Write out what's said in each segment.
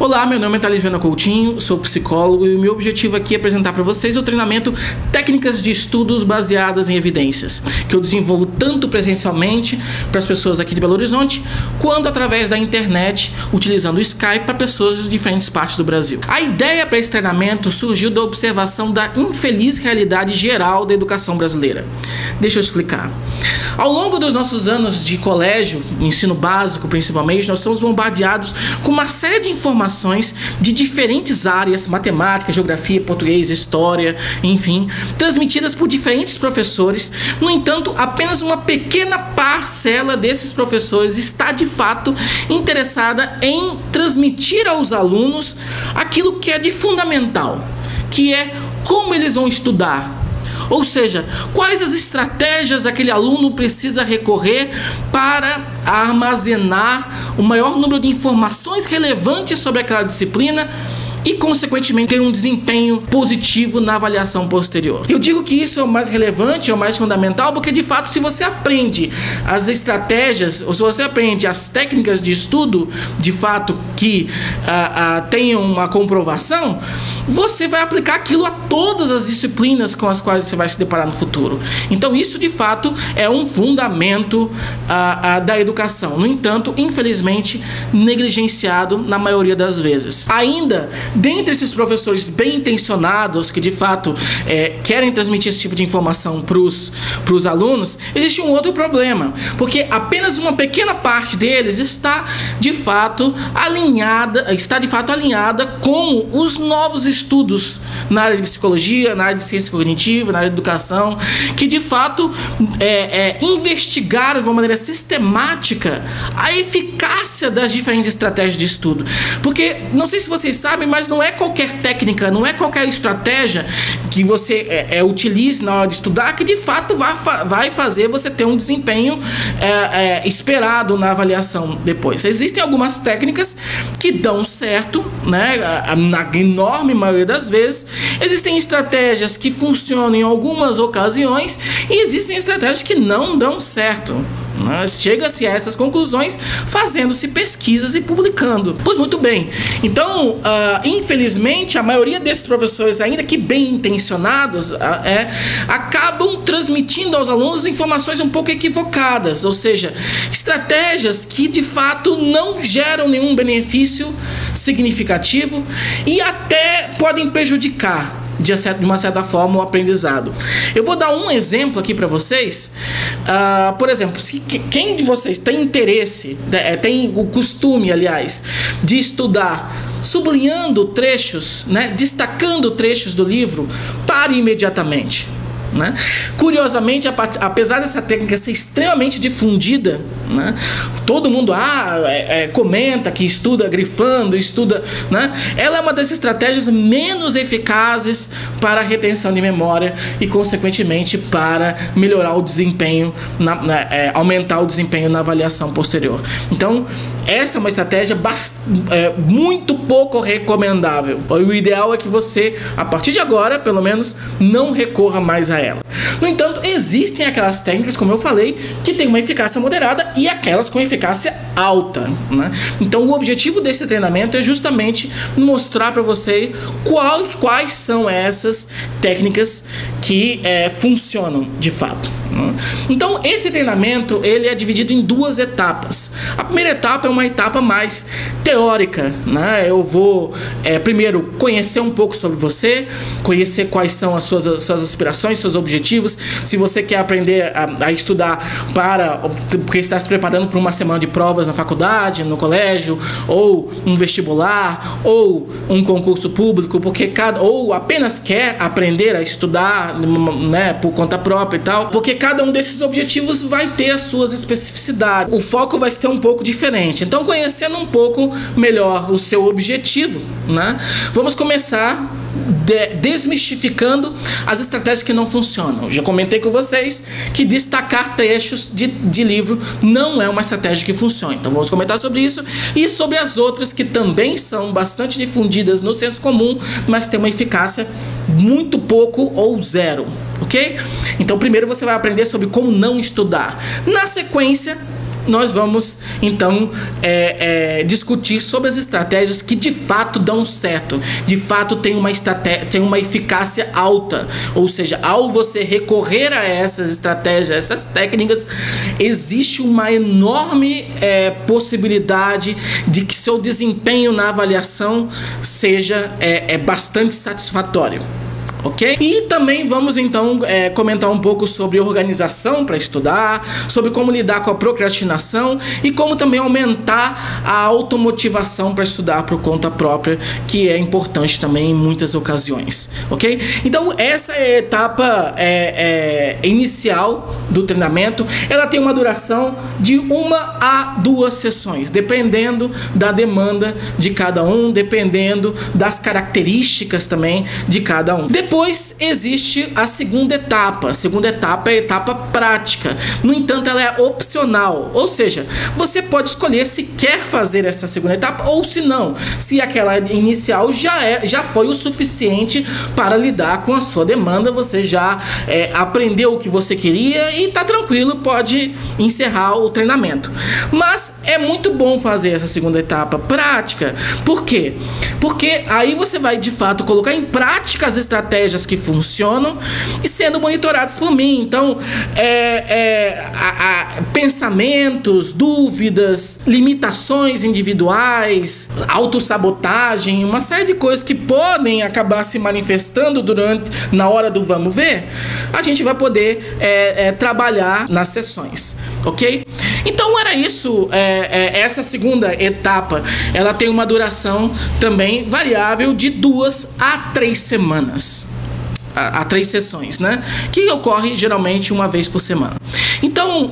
Olá, meu nome é Thales Viana Coutinho, sou psicólogo e o meu objetivo aqui é apresentar para vocês o treinamento Técnicas de Estudos Baseadas em Evidências, que eu desenvolvo tanto presencialmente para as pessoas aqui de Belo Horizonte, quanto através da internet, utilizando o Skype para pessoas de diferentes partes do Brasil. A ideia para esse treinamento surgiu da observação da infeliz realidade geral da educação brasileira. Deixa eu explicar. Ao longo dos nossos anos de colégio, ensino básico principalmente, nós somos bombardeados com uma série de informações de diferentes áreas, matemática, geografia, português, história, enfim, transmitidas por diferentes professores. No entanto, apenas uma pequena parcela desses professores está de fato interessada em transmitir aos alunos aquilo que é de fundamental, que é como eles vão estudar. Ou seja, quais as estratégias aquele aluno precisa recorrer para armazenar o maior número de informações relevantes sobre aquela disciplina e, consequentemente, ter um desempenho positivo na avaliação posterior. Eu digo que isso é o mais relevante, é o mais fundamental, porque, de fato, se você aprende as estratégias, ou se você aprende as técnicas de estudo, de fato, que tenham uma comprovação, você vai aplicar aquilo a todas as disciplinas com as quais você vai se deparar no futuro. Então, isso, de fato, é um fundamento da educação. No entanto, infelizmente, negligenciado na maioria das vezes. Ainda, dentre esses professores bem intencionados que de fato querem transmitir esse tipo de informação para os alunos, existe um outro problema, porque apenas uma pequena parte deles está de fato alinhada com os novos estudos na área de psicologia, na área de ciência cognitiva, na área de educação, que de fato investigaram de uma maneira sistemática a eficácia das diferentes estratégias de estudo. Porque, não sei se vocês sabem, mas não é qualquer técnica, não é qualquer estratégia que você utilize na hora de estudar que de fato vai fazer você ter um desempenho esperado na avaliação depois. Existem algumas técnicas que dão certo, né, na enorme maioria das vezes. Existem estratégias que funcionam em algumas ocasiões e existem estratégias que não dão certo. Chega-se a essas conclusões fazendo-se pesquisas e publicando. Pois muito bem, então infelizmente a maioria desses professores, ainda que bem intencionados, acabam transmitindo aos alunos informações um pouco equivocadas, ou seja, estratégias que de fato não geram nenhum benefício significativo e até podem prejudicar de uma certa forma o aprendizado. Eu vou dar um exemplo aqui para vocês. Por exemplo, se quem de vocês tem interesse, tem o costume, aliás, de estudar sublinhando trechos, né, destacando trechos do livro, pare imediatamente. Né? Curiosamente, apesar dessa técnica ser extremamente difundida, né, todo mundo comenta que estuda grifando, né, ela é uma das estratégias menos eficazes para a retenção de memória e, consequentemente, para melhorar o desempenho, aumentar o desempenho na avaliação posterior. Então, essa é uma estratégia muito pouco recomendável. O ideal é que você, a partir de agora, pelo menos, não recorra mais a ela. No entanto, existem aquelas técnicas, como eu falei, que têm uma eficácia moderada e aquelas com eficácia alta, né? Então, o objetivo desse treinamento é justamente mostrar para você quais são essas técnicas que funcionam de fato. Então, esse treinamento ele é dividido em duas etapas. A primeira etapa é uma etapa mais teórica, né? Eu vou primeiro conhecer um pouco sobre você, conhecer quais são as suas aspirações, seus objetivos. Se você quer aprender a estudar porque está se preparando para uma semana de provas na faculdade, no colégio, ou um vestibular, ou um concurso público, ou apenas quer aprender a estudar, né, por conta própria e tal, porque cada um desses objetivos vai ter as suas especificidades. O foco vai ser um pouco diferente. Então, conhecendo um pouco melhor o seu objetivo, né, vamos começar desmistificando as estratégias que não funcionam. Já comentei com vocês que destacar trechos de livro não é uma estratégia que funciona. Então vamos comentar sobre isso e sobre as outras que também são bastante difundidas no senso comum, mas têm uma eficácia muito pouco ou zero, ok? Então primeiro você vai aprender sobre como não estudar. Na sequência, nós vamos então discutir sobre as estratégias que de fato dão certo, de fato tem uma eficácia alta, ou seja, ao você recorrer a essas estratégias, essas técnicas, existe uma enorme possibilidade de que seu desempenho na avaliação seja bastante satisfatório. Ok? E também vamos então comentar um pouco sobre organização para estudar, sobre como lidar com a procrastinação e como também aumentar a automotivação para estudar por conta própria, que é importante também em muitas ocasiões. Ok? Então essa é a etapa inicial do treinamento. Ela tem uma duração de 1 a 2 sessões, dependendo da demanda de cada um, dependendo das características também de cada um. Depois existe a segunda etapa. A segunda etapa é a etapa prática. No entanto, ela é opcional. Ou seja, você pode escolher se quer fazer essa segunda etapa ou se não. Se aquela inicial já foi o suficiente para lidar com a sua demanda, você já aprendeu o que você queria e está tranquilo, pode encerrar o treinamento. Mas é muito bom fazer essa segunda etapa prática. Por quê? Porque aí você vai de fato colocar em prática as estratégias que funcionam e sendo monitorados por mim. Então, pensamentos, dúvidas, limitações individuais, autossabotagem, uma série de coisas que podem acabar se manifestando na hora do vamos ver, a gente vai poder trabalhar nas sessões, ok? Então era isso. Essa segunda etapa, ela tem uma duração também variável de 2 a 3 semanas. A 3 sessões, né? Que ocorre geralmente uma vez por semana. Então,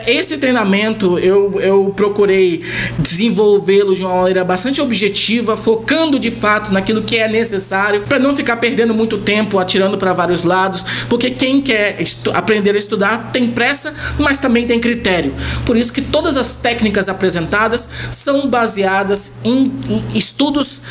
esse treinamento eu procurei desenvolvê-lo de uma maneira bastante objetiva, focando de fato naquilo que é necessário, para não ficar perdendo muito tempo atirando para vários lados, porque quem quer aprender a estudar tem pressa, mas também tem critério. Por isso que todas as técnicas apresentadas são baseadas em estudos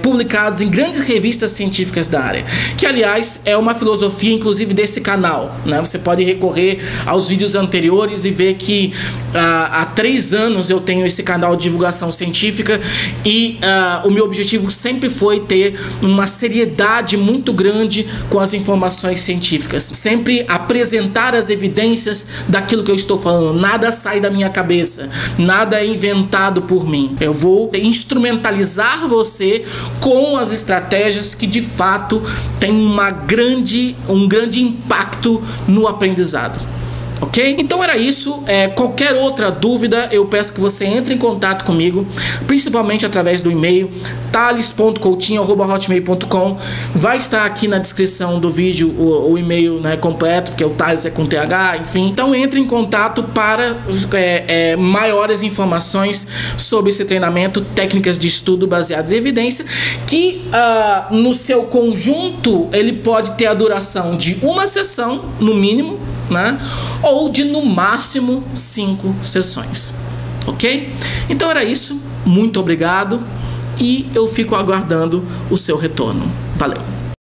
publicados em grandes revistas científicas da área, que aliás é uma filosofia inclusive desse canal, né? Você pode recorrer aos vídeos anteriores e ver que há 3 anos eu tenho esse canal de divulgação científica e o meu objetivo sempre foi ter uma seriedade muito grande com as informações científicas, sempre apresentar as evidências daquilo que eu estou falando. Nada sai da minha cabeça, nada é inventado por mim. Eu vou instrumentalizar você com as estratégias que de fato têm um grande impacto no aprendizado. Ok? Então era isso. Qualquer outra dúvida, eu peço que você entre em contato comigo, principalmente através do e-mail thales.coutinho@hotmail.com. Vai estar aqui na descrição do vídeo o e-mail, né, completo, porque o Thales é com TH, enfim. Então entre em contato para maiores informações sobre esse treinamento, técnicas de estudo baseadas em evidência, que no seu conjunto ele pode ter a duração de 1 sessão, no mínimo, né? Ou de no máximo 5 sessões, ok? Então era isso, muito obrigado e eu fico aguardando o seu retorno. Valeu!